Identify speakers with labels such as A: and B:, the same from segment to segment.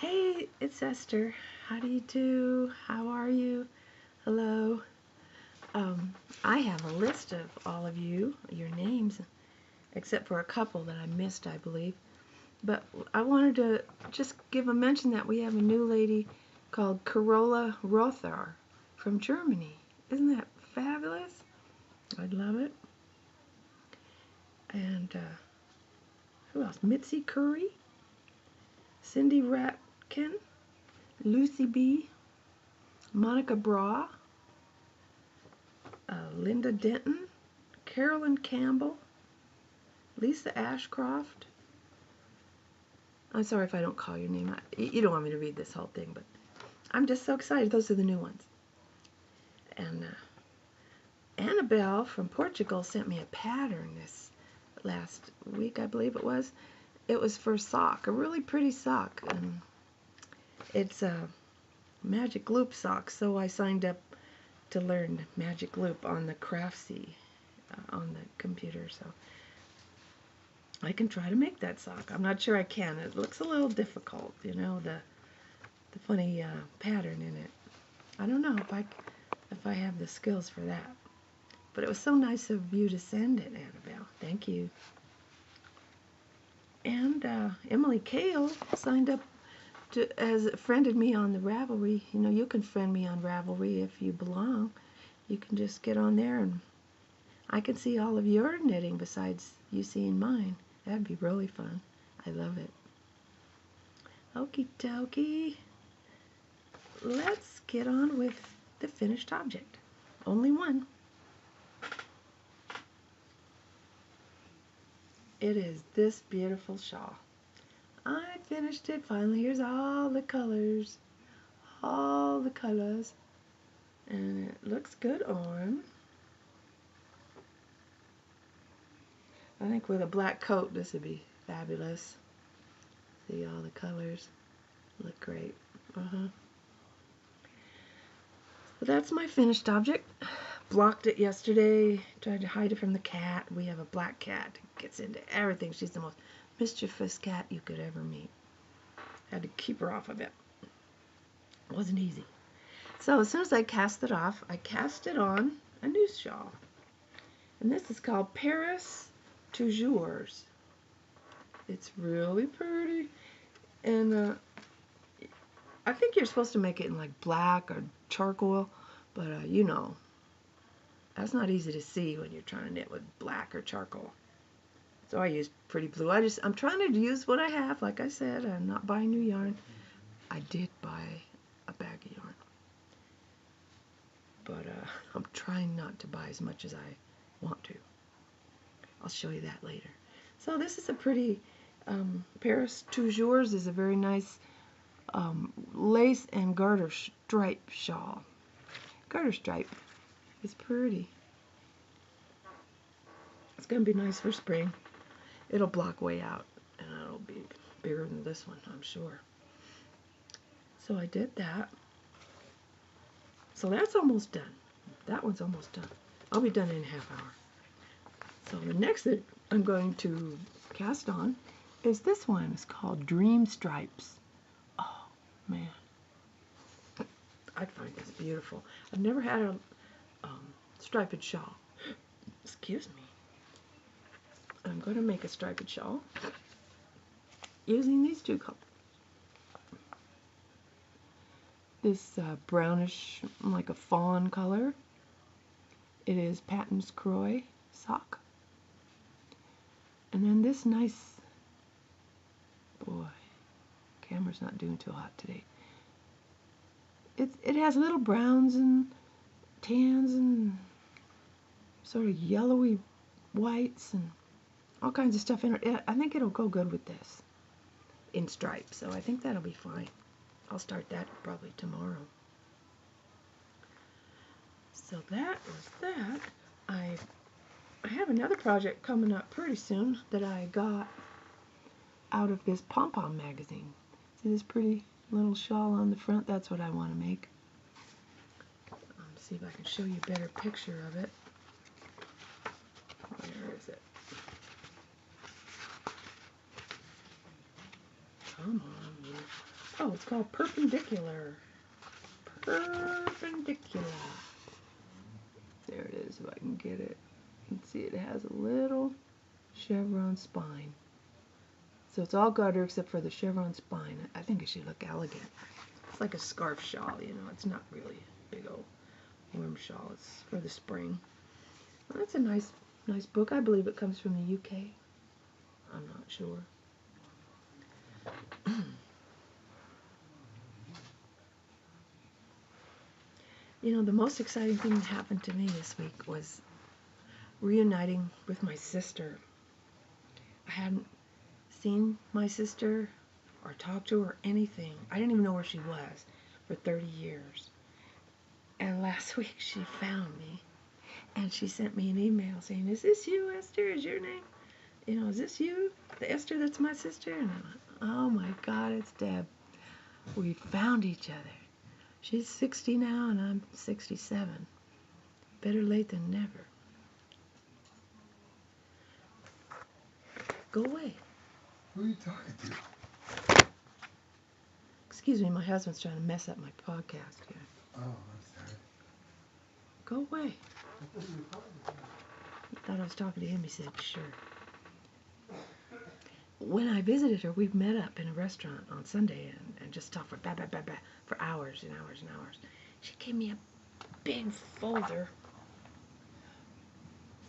A: Hey, it's Esther. How do you do? How are you? Hello. I have a list of all of you, your names, except for a couple that I missed, I believe. But I wanted to just give a mention that we have a new lady called Carola Rothar from Germany. Isn't that fabulous? I'd love it. And who else? Mitzi Curry, Cindy Ratkin, Lucy B., Monica Bra, Linda Denton, Carolyn Campbell, Lisa Ashcroft. I'm sorry if I don't call your name. You don't want me to read this whole thing, but I'm just so excited. Those are the new ones. And Annabelle from Portugal sent me a pattern this last week, I believe it was. It was for a sock, a really pretty sock. And it's a magic loop sock, so I signed up to learn magic loop on the Craftsy on the computer. So I can try to make that sock. I'm not sure I can. It looks a little difficult, you know, the funny pattern in it. I don't know if I have the skills for that. But it was so nice of you to send it, Annabelle. Thank you. And Emily Kale signed up as friended me on the Ravelry. You know, you can friend me on Ravelry if you belong. You can just get on there and I can see all of your knitting besides you seeing mine. That'd be really fun. I love it. Okie dokie. Let's get on with the finished object. Only one. It is this beautiful shawl. I finished it finally. Here's all the colors. All the colors. And it looks good on. I think with a black coat this would be fabulous. See all the colors. Look great. Well, that's my finished object. Blocked it yesterday. Tried to hide it from the cat. We have a black cat. Gets into everything. She's the most mischievous cat you could ever meet. Had to keep her off of it. It wasn't easy. So as soon as I cast it off, I cast it on a new shawl. And this is called Paris Toujours. It's really pretty. And I think you're supposed to make it in like black or charcoal, but you know, that's not easy to see when you're trying to knit with black or charcoal. So I use pretty blue. I'm trying to use what I have. Like I said, I'm not buying new yarn. I did buy a bag of yarn. But I'm trying not to buy as much as I want to. I'll show you that later. So this is a pretty, Paris Toujours is a very nice lace and garter stripe shawl. Garter stripe is pretty. It's going to be nice for spring. It'll block way out and it'll be bigger than this one, I'm sure. So I did that. So that's almost done. That one's almost done. I'll be done in a half hour. So the next that I'm going to cast on is this one. It's called Dream Stripes. Oh, man. I find this beautiful. I've never had a striped shawl. Excuse me. I'm going to make a striped shawl using these two colors. This brownish, like a fawn color. It is Patton's Croix sock. And then this nice, boy, camera's not doing too hot today. It has little browns and tans and sort of yellowy whites and all kinds of stuff in it. I think it'll go good with this in stripes, so I think that'll be fine. I'll start that probably tomorrow. So that is that. I have another project coming up pretty soon that I got out of this pom-pom magazine. See this pretty little shawl on the front? That's what I want to make. See if I can show you a better picture of it. Where is it? Come on. Oh, it's called Perpendicular. Perpendicular. There it is, if I can get it. You can see it has a little chevron spine. So it's all garter except for the chevron spine. I think it should look elegant. It's like a scarf shawl, you know. It's not really a big old warm shawl. It's for the spring. Well, that's a nice book. I believe it comes from the UK. I'm not sure. You know, the most exciting thing that happened to me this week was reuniting with my sister. I hadn't seen my sister or talked to her or anything. I didn't even know where she was for 30 years. And last week she found me and she sent me an email saying, "Is this you, Esther? Is your name? You know, is this you? The Esther that's my sister?" And I'm like, "Oh my God, it's Deb. We found each other. She's 60 now and I'm 67. Better late than never." Go away.
B: Who are you talking to?
A: Excuse me, my husband's trying to mess up my podcast here.
B: Oh, I'm sorry.
A: Go away. He thought I was talking to him. He said, "Sure." When I visited her, we met up in a restaurant on Sunday and just talked for hours and hours and hours. She gave me a big folder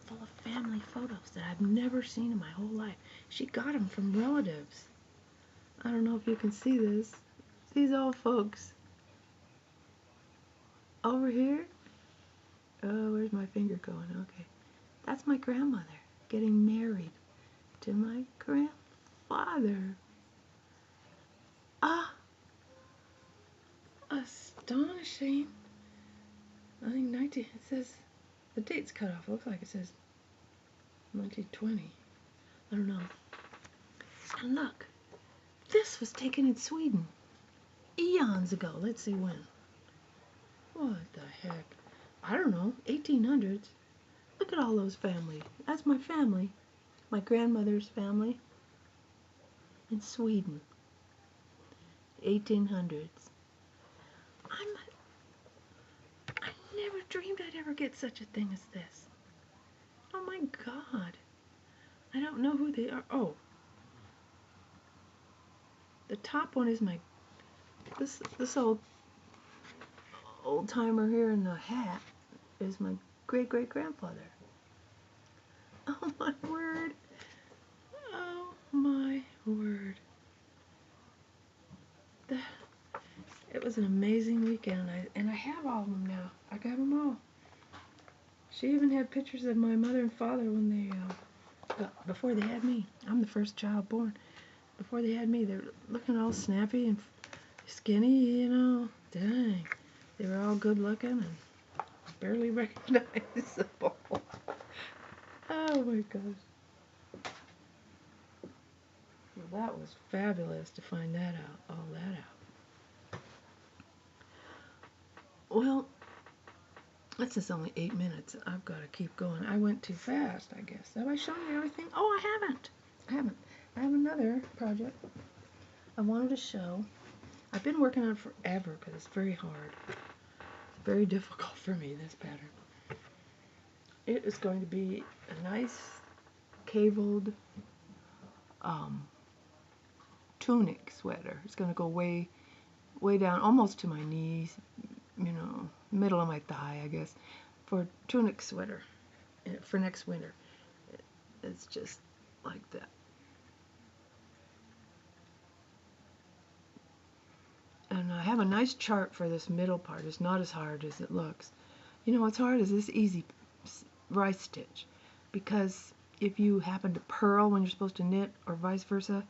A: full of family photos that I've never seen in my whole life. She got them from relatives. I don't know if you can see this. These old folks. Over here. Oh, where's my finger going? Okay. That's my grandmother getting married to my grandfather. Ah, astonishing. I think it says, the date's cut off. It looks like it says 1920. I don't know. And look, this was taken in Sweden eons ago. Let's see when. What the heck? I don't know, 1800s. Look at all those families. That's my family. My grandmother's family in Sweden. 1800s. I never dreamed I'd ever get such a thing as this. Oh my God. I don't know who they are. Oh. The top one is this old timer here in the hat is my great-great-grandfather. Oh my word. Oh my word. It was an amazing weekend, and I have all of them now. I got them all. She even had pictures of my mother and father when they, before they had me. I'm the first child born. Before they had me, they were looking all snappy and skinny, you know. Dang. They were all good looking and barely recognizable. Oh my gosh. Well, that was fabulous to find that out, all that out. Well, this is only 8 minutes. I've got to keep going. I went too fast, I guess. Have I shown you everything? Oh, I haven't. I have another project I wanted to show. I've been working on it forever because it's very hard. It's very difficult for me, this pattern. It is going to be a nice cabled tunic sweater. It's going to go way down, almost to my knees, you know, middle of my thigh, I guess, for a tunic sweater for next winter. It's just like that. And I have a nice chart for this middle part. It's not as hard as it looks. You know what's hard is this easy rice stitch, because if you happen to purl when you're supposed to knit or vice versa,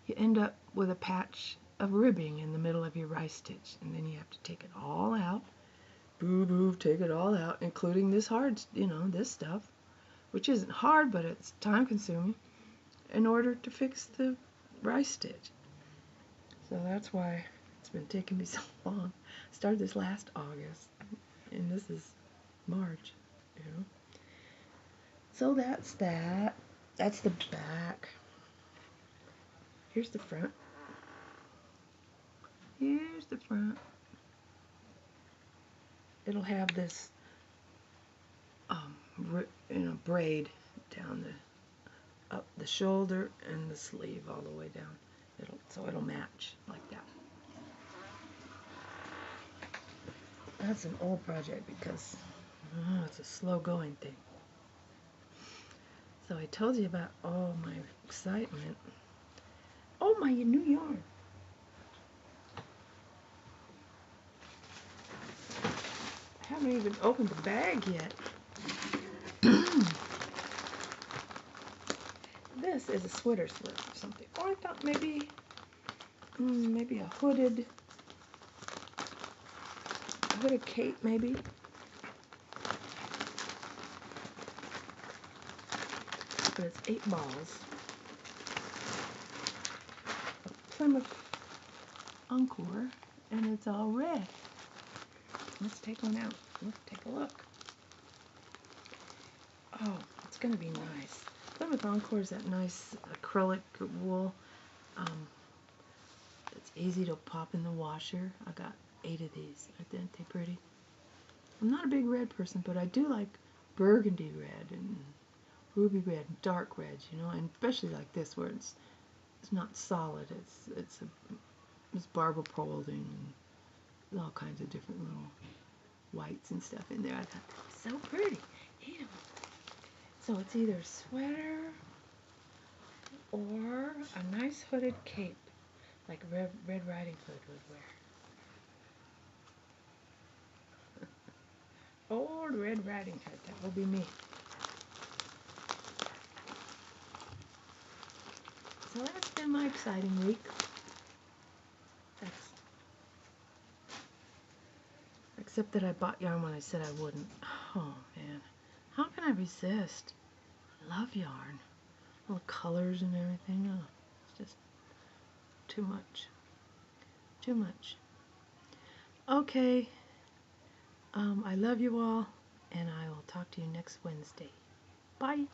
A: you end up with a patch of ribbing in the middle of your rice stitch, and then you have to take it all out. Boo-boo, take it all out, including this hard, you know, this stuff, which isn't hard, but it's time-consuming, in order to fix the rice stitch. So that's why it's been taking me so long. I started this last August, and this is March, you know. So that's that. That's the back. Here's the front. Here's the front. It'll have this braid down up the shoulder and the sleeve all the way down. So it'll match like that. That's an old project because it's a slow going thing. So I told you about all my excitement. Oh, my new yarn. I haven't even opened the bag yet. This is a sweater slip or something. Oh, I thought maybe a hooded cape maybe. But it's 8 balls. A Plymouth Encore, and it's all red. Let's take one out. Let's take a look. Oh, it's going to be nice. Plymouth Encore is that nice acrylic wool. It's easy to pop in the washer. I got 8 of these. Aren't they pretty? I'm not a big red person, but I do like burgundy red and ruby red and dark reds, you know, and especially like this where it's not solid. It's barber folding and all kinds of different little whites and stuff in there. I thought that was so pretty. You know. So it's either a sweater or a nice hooded cape, like Red Riding Hood would wear. Old Red Riding Hood, that will be me. So that's been my exciting week. Except that I bought yarn when I said I wouldn't. Oh man, how can I resist? I love yarn. All the colors and everything. Oh, it's just too much. Too much. Okay. I love you all, and I will talk to you next Wednesday. Bye.